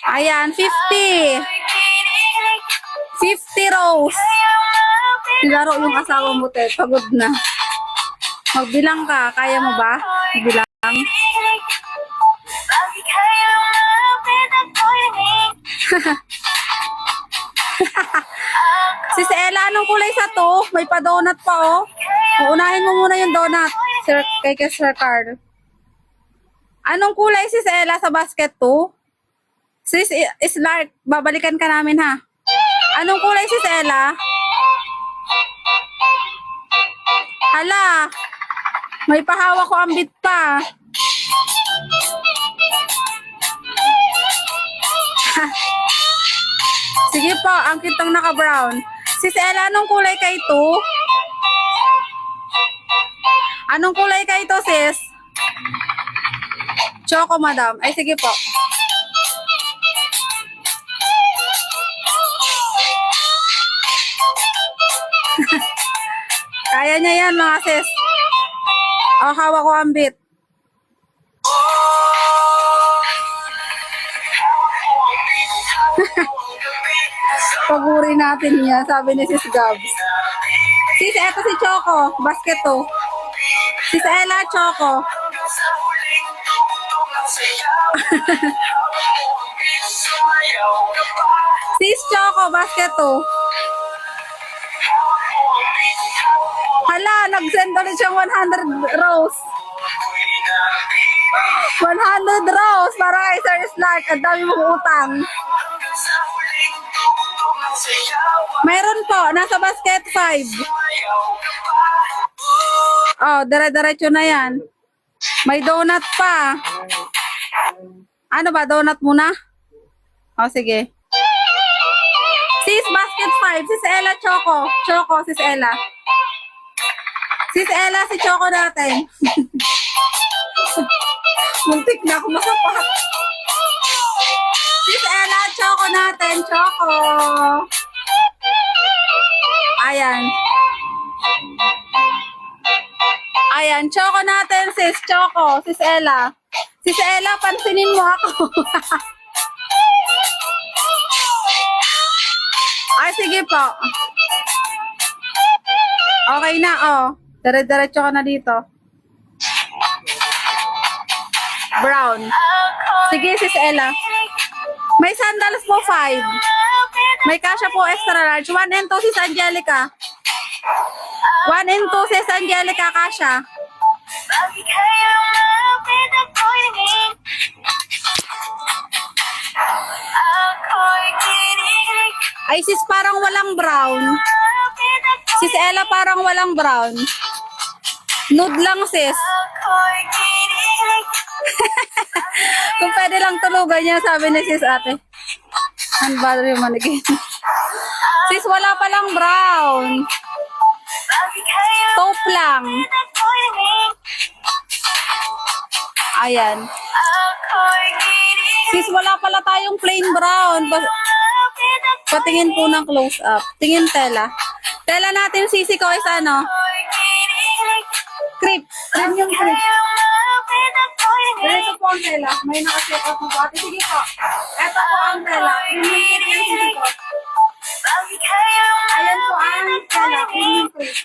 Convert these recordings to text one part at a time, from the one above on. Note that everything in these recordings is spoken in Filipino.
Ayan, 50. 50 rows. Nilaro yung asawa mo, te. Pagod na. Magbilang ka. Kaya mo ba? Magbilang. Sis Ella, anong kulay sa to? May pa-donut pa, oh. Uunahin mo muna yung donut. Sir, kay Sir Carl. Anong kulay, Sis Ella, sa basket to? Sis Lark, babalikan ka namin, ha? Anong kulay, Sis Ella? Hala, may pahawa ko ambit pa. Sige po, ang kitang naka-brown. Sis Ella, anong kulay kay to? Anong kulay kay to, sis? Choco, madam. Ay, sige po. Kaya niya yan, mga sis. O, hawak ko ang bit. Paguri natin niya, sabi ni Sis Gabs. Sis, eto si Choco. Basket to. Sis Ella, Choco. Sis Choco, basket to. Hala, nag-send ulit siyang 100 rows. 100 rows para kay Sir Clark. Ang dami mong utang. Mayroon po, nasa basket 5. Oh, dire-diretso na yan. May donut pa. Ano ba, donut muna? Oh, sige. Sis, basket 5. Sis Ella, Choco. Choco, Sis Ella. Sis Ella, si Choco natin. Muntik na ako masapat. Sis Ella, Choco natin. Choco. Ayan. Ayan, Choco natin, sis. Choco, Sis Ella. Sis Ella, pansinin mo ako. Ay, sige po. Okay na, oh. Dire-diretso ka na dito. Brown. Sige, Sis Ella. May sandals po, 5. May kasha po extra large. 1 and 2, Sis Angelica. 1 and 2, Sis Angelica, kasha. Ay, sis, parang walang brown. Sis Ella, parang walang brown. Nude lang, sis. Kung pwede lang tulugan niya, sabi ni sis ate. Ang bother yung manigin. Sis, wala palang brown. Taupe lang. Ayan. Sis, wala pala tayong plain brown. Patingin po ng close up. Tingin tela. Tela natin sisi ko is ano? Crepe. Premium crepe. Ito po ang tela. May nakaset out na po. Ate, sige po. Ito po ang tela. Premium crepe yung sisi ko. Ayan po ang tela. Premium crepe.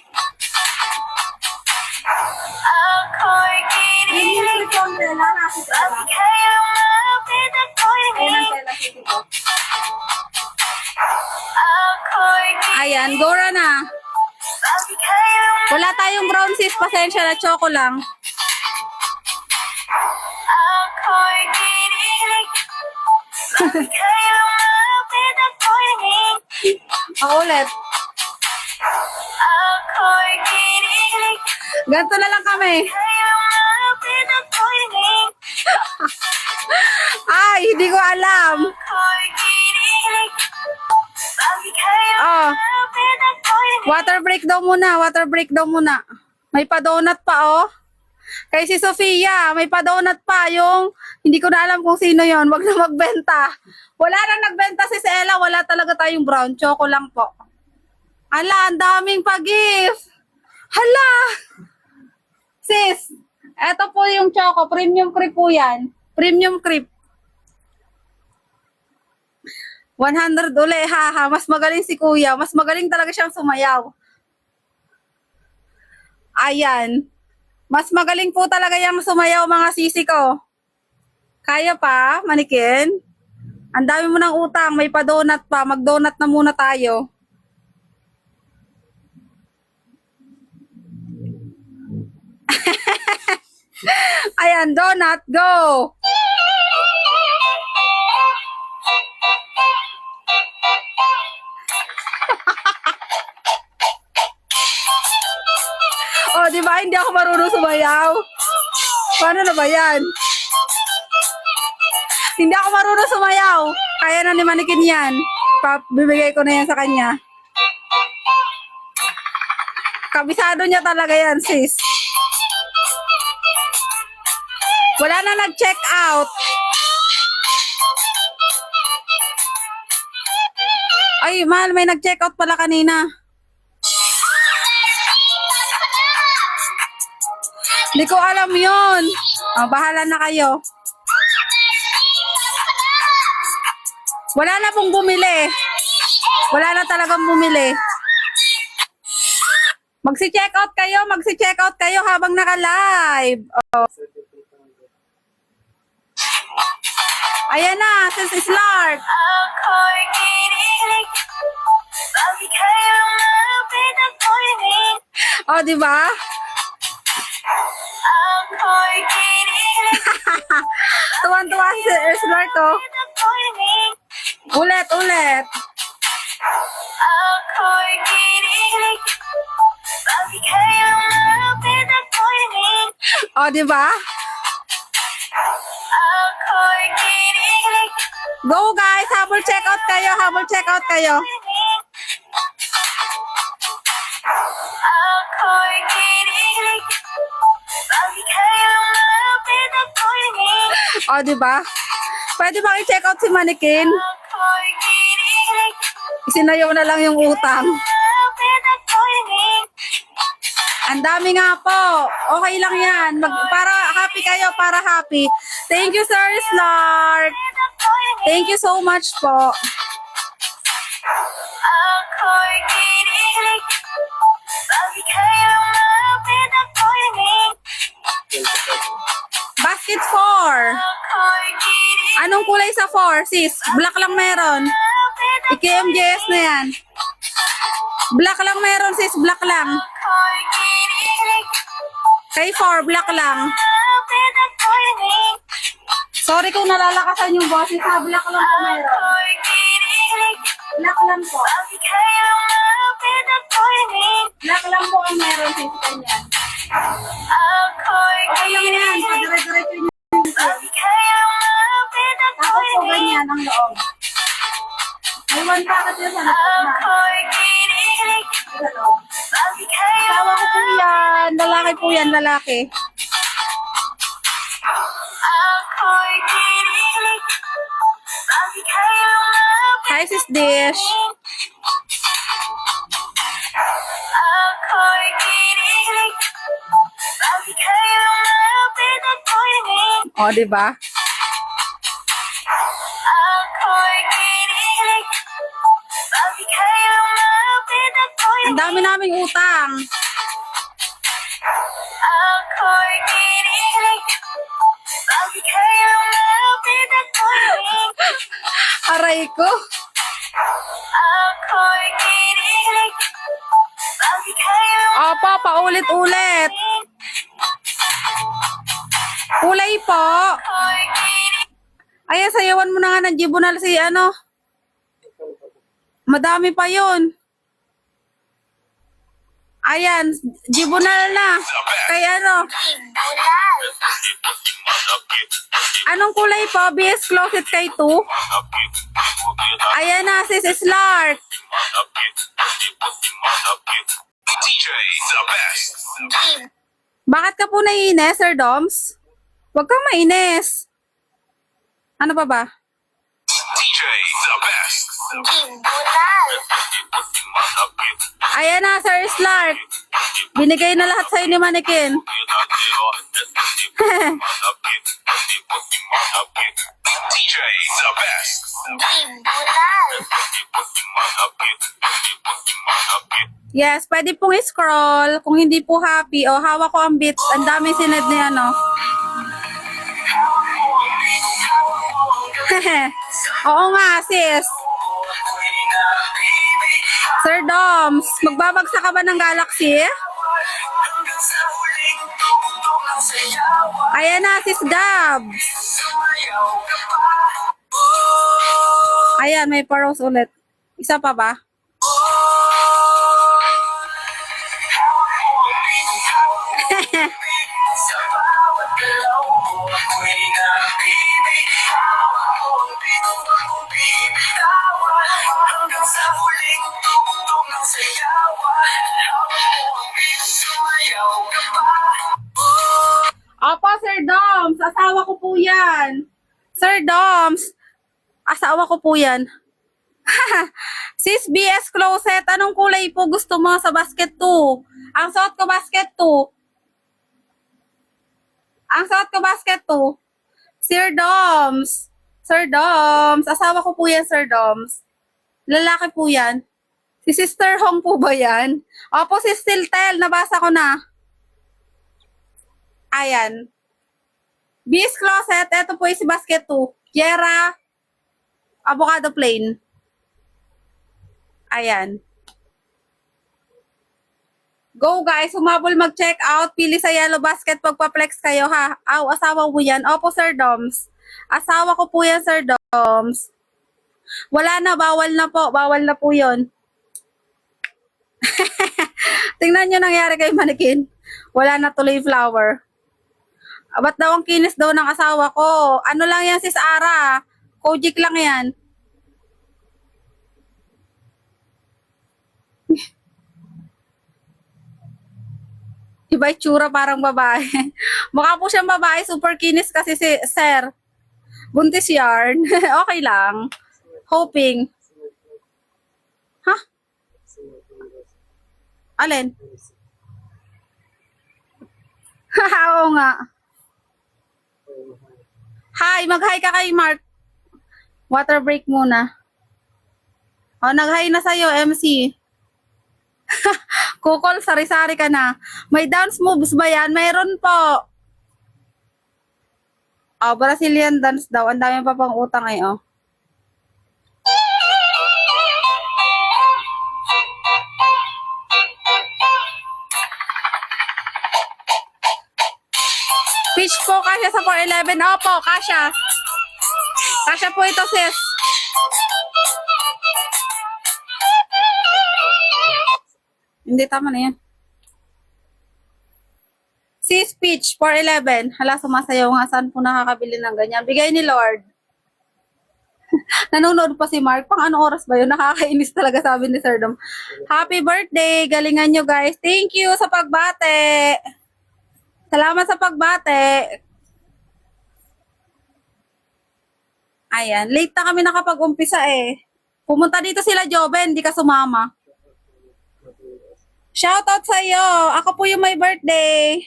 Premium crepe po ang tela. Nasa tela. Ayan ang tela sisi ko. Ayan, Gora na. Wala tayong brown sis, pasensya na, Choco lang. Ako ulit. Ganito na lang kami. Ay, hindi ko alam. Oh. Water break daw muna, water break daw muna. May pa-donut pa, oh. Kay si Sofia, may pa-donut pa. Yung, hindi ko na alam kung sino yon. Wag na magbenta. Wala na nagbenta si Ella. Wala talaga tayong brown. Choco lang po. Hala, ang daming pag-gift. Hala. Sis, Ito po yung choco. Premium creep po yan. Premium creep. 100 uli, haha. Mas magaling si kuya. Mas magaling talaga siyang sumayaw. Ayan. Mas magaling po talaga yung sumayaw, mga sisi ko. Kaya pa, manikin? Ang dami mo ng utang. May pa-donut pa. Mag-donut na muna tayo. Ayan, donut, go! Oh, di ba? Hindi ako marunong sumayaw. Paano na ba yan? Hindi ako marunong sumayaw. Kaya na ni Manikin yan. Bibigay ko na yan sa kanya. Kabisado niya talaga yan, sis. Wala na nag-check out. Ay, mahal, may nag-check out pala kanina. Hindi ko alam yun. Oh, bahala na kayo. Wala na pong bumili. Wala na talagang bumili. Magsi-check out kayo habang naka-live. Oh. Ayan na, sis Lark. Oh, di ba? Tuwan-tuwa si Lark, oh. Ulit. Oh, di ba? Go guys, habol check out kayo. Oh, di ba? Pwede bang i-check out si Manikin? Isinayaw na lang yung utang. Ang dami nga po. Okay lang yan. Para happy kayo, para happy. Thank you, Sir Lark. Thank you so much po. Basket 4. Anong kulay sa 4, sis? Black lang meron. IKMJS na yan. Black lang meron, sis. Black lang. Kay 4, black lang. Sorry kung nalalakasan yung boses, ha. Black lang po meron. Black lang po. Black lang po ang meron, sis. Ganyan. Okay lang yan. Padire-diretso nyo. Tapos po ganyan ang loob. May 1 packet yun sa loob na. Sa loob. Asawa ko po yan. Lalaki po yan, lalaki. Hi, sis Dish. O, diba? Ang dami naming utang. Aray ko. Opo, paulit-ulit. Kulay po. Ayan, sayawan mo na nga ng jibunal si ano. Madami pa yun. Ayan, jibunal na. Kaya ano. Anong kulay po? BS Closet kay 2. Ayan na, sis Lark. Bakit ka po naiinis, Sir Doms? Huwag kang mainis. Ano pa ba? DJ the best. Ayan na, Sir Slark. Binigay na lahat sa'yo ni Manikin. DJ the best. Yes, pwede pong scroll. Kung hindi po happy, o hawak ko ang beat. Ang daming sinad ni ano. Oo nga, sis. Sir Doms, magbabagsak ka ba ng Galaxy? Ayan na, sis Gabs. Ayan, may paros ulit. Isa pa ba? Opo, Sir Doms. Asawa ko po yan. Sir Doms. Asawa ko po yan. Sis BS Closet, anong kulay po gusto mo sa basket 2? Ang suot ko basket 2. Ang suot ko basket 2. Sir Doms. Sir Doms. Asawa ko po yan, Sir Doms. Lalaki po yan. Si Sister Hong po ba yan? Opo, si Stiltel. Nabasa ko na. Ayan. BS Closet, eto po yung si basket 2. Yera, avocado plain. Ayan. Go guys, humabol mag-check out. Pili sa yellow basket pagpa-flex kayo ha. Aw, asawa mo yan. Opo, Sir Doms. Asawa ko po yan, Sir Doms. Wala na, bawal na po. Bawal na po yun. Tingnan nyo nangyari kay Manikin. Wala na tuloy flower. Ba't daw ang kinis daw ng asawa ko? Ano lang yan, sis Ara? Kojik lang yan. Iba itsura parang babae. Mukha po siyang babae, super kinis kasi si Sir. Buntis yarn. Okay lang. Hoping. Ha? Alin? Oo nga. Hi, mag-hi ka kay Mark. Water break muna. O, nag-hi na sa'yo, MC. Kukol, sari-sari ka na. May dance moves ba yan? Mayroon po. Oh, Brazilian dance daw. Ang dami pa pang utang eh, oh. Pitch po kasya sa 411. Opo, kasya. Kasya po ito, sis. Hindi, tama na yan. Sis Peach, 411. Hala, sumasayaw nga. Saan po nakakabili ng ganyan? Bigay ni Lord. Nanonood pa si Mark. Pang ano oras ba yun? Nakakainis talaga, sabi ni Sir Dom. Happy birthday! Galingan nyo, guys. Thank you sa pagbate. Salamat sa pagbate. Ayan. Late na kami nakapag-umpisa eh. Pumunta dito sila, Joben. Hindi ka sumama. Shoutout sa'yo. Ako po yung may birthday.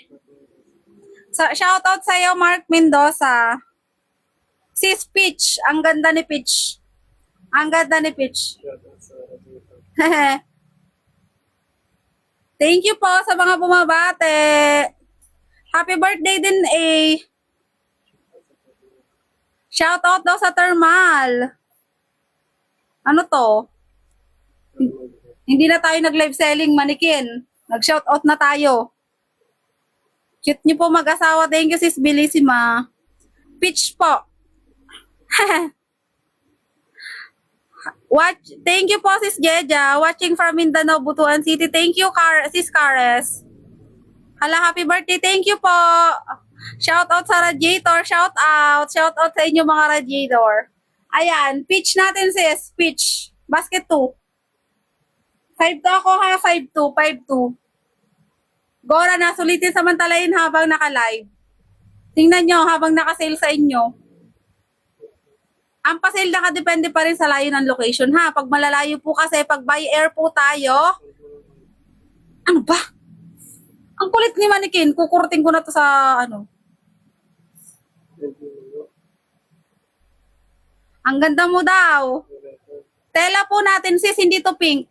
Shoutout sa'yo, Mark Mendoza. Sis Peach. Ang ganda ni Peach. Ang ganda ni Peach. Thank you po sa mga bumabate. Happy birthday din eh. Shoutout daw sa Thermal. Ano to? Hindi na tayo nag-live selling, Manikin. Nag-shoutout na tayo. Cute niyo po mag-asawa. Thank you, sis Bellissima. Peach po. Thank you po, sis Jeja. Watching from Mindanao, Butuan City. Thank you, sis Cares. Hala, happy birthday. Thank you po. Shoutout sa radiator. Shoutout. Shoutout sa inyo mga radiator. Ayan. Peach natin, sis. Peach. Basket 2. 5-2 ako ha, 5-2, 5-2. Gora na, sulitin samantalain habang naka-live. Tingnan nyo habang naka-sale sa inyo. Ang pa-sale nakadepende pa rin sa layo ng location ha. Pag malalayo po kasi, pag by air po tayo, ano ba? Ang kulit ni Manikin, kukurting ko na to sa ano. Ang ganda mo daw. Tela po natin sis, hindi to pink.